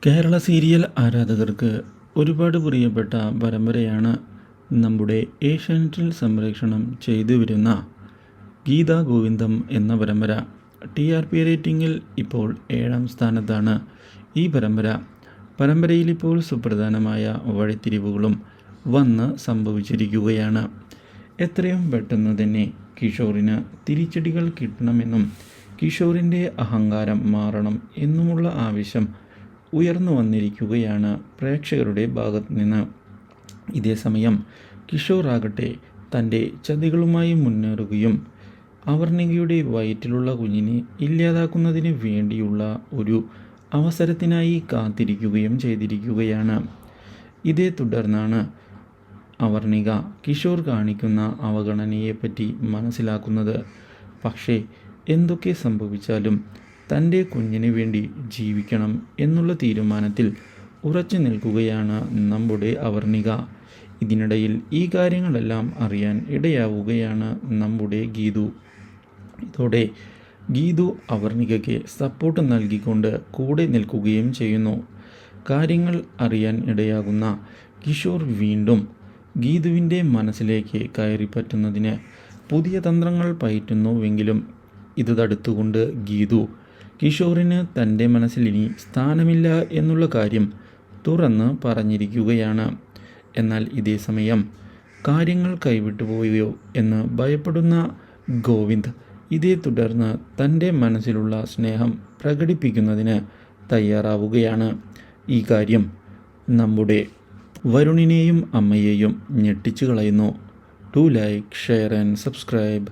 Kerala serial ആരാധകർക്ക് ഒരുപാട് പ്രിയപ്പെട്ട പരമ്പരയാണ് നമ്മുടെ ഏഷ്യാനെറ്റിൽ സംപ്രേഷണം ചെയ്തു വരുന്ന ഗീതാ ഗോവിന്ദം എന്ന പരമ്പര. TRP റേറ്റിംഗിൽ ഇപ്പോൾ 7ാം സ്ഥാനത്താണ് ഈ പരമ്പരയിൽ ഇപ്പോൾ സുപ്രധാനമായ വഴിത്തിരിവുകളും വന്ന് സംഭവിച്ചിരിക്കുകയാണ്. എത്രയും പെട്ടെന്ന് തന്നെ കിഷോറിന് തിരിച്ചടികൾ കിട്ടണമെന്നും കിഷോറിൻ്റെ അഹങ്കാരം മാറണം എന്നുമുള്ള ആവശ്യം ഉയർന്നു വന്നിരിക്കുകയാണ് പ്രേക്ഷകരുടെ ഭാഗത്തു നിന്ന്. ഇതേസമയം കിഷോർ ആകട്ടെ തൻ്റെ ചതികളുമായി മുന്നേറുകയും അവർണികയുടെ വയറ്റിലുള്ള കുഞ്ഞിനെ ഇല്ലാതാക്കുന്നതിന് വേണ്ടിയുള്ള ഒരു അവസരത്തിനായി കാത്തിരിക്കുകയും ചെയ്തിരിക്കുകയാണ്. ഇതേ തുടർന്നാണ് അവർണിക കിഷോർ കാണിക്കുന്ന അവഗണനയെപ്പറ്റി മനസ്സിലാക്കുന്നത്. പക്ഷേ എന്തൊക്കെ സംഭവിച്ചാലും തൻ്റെ കുഞ്ഞിന് വേണ്ടി ജീവിക്കണം എന്നുള്ള തീരുമാനത്തിൽ ഉറച്ചു നിൽക്കുകയാണ് നമ്മുടെ അവർണിക. ഇതിനിടയിൽ ഈ കാര്യങ്ങളെല്ലാം അറിയാൻ ഇടയാവുകയാണ് നമ്മുടെ ഗീതു. ഇതോടെ ഗീതു അവർണികയ്ക്ക് സപ്പോർട്ട് നൽകിക്കൊണ്ട് കൂടെ നിൽക്കുകയും ചെയ്യുന്നു. കാര്യങ്ങൾ അറിയാൻ ഇടയാകുന്ന കിഷോർ വീണ്ടും ഗീതുവിൻ്റെ മനസ്സിലേക്ക് കയറിപ്പറ്റുന്നതിന് പുതിയ തന്ത്രങ്ങൾ പയറ്റുന്നുവെങ്കിലും ഇത് തടുത്തുകൊണ്ട് ഗീതു കിഷോറിന് തൻ്റെ മനസ്സിൽ ഇനി സ്ഥാനമില്ല എന്നുള്ള കാര്യം തുറന്ന് പറഞ്ഞിരിക്കുകയാണ്. എന്നാൽ ഇതേ സമയം കാര്യങ്ങൾ കൈവിട്ടുപോയോ എന്ന് ഭയപ്പെടുന്ന ഗോവിന്ദ് ഇതേ തുടർന്ന് തൻ്റെ മനസ്സിലുള്ള സ്നേഹം പ്രകടിപ്പിക്കുന്നതിന് തയ്യാറാവുകയാണ്. ഈ കാര്യം നമ്മുടെ വരുണിനെയും അമ്മയെയും ഞെട്ടിച്ചു കളയുന്നു. To like, share and subscribe.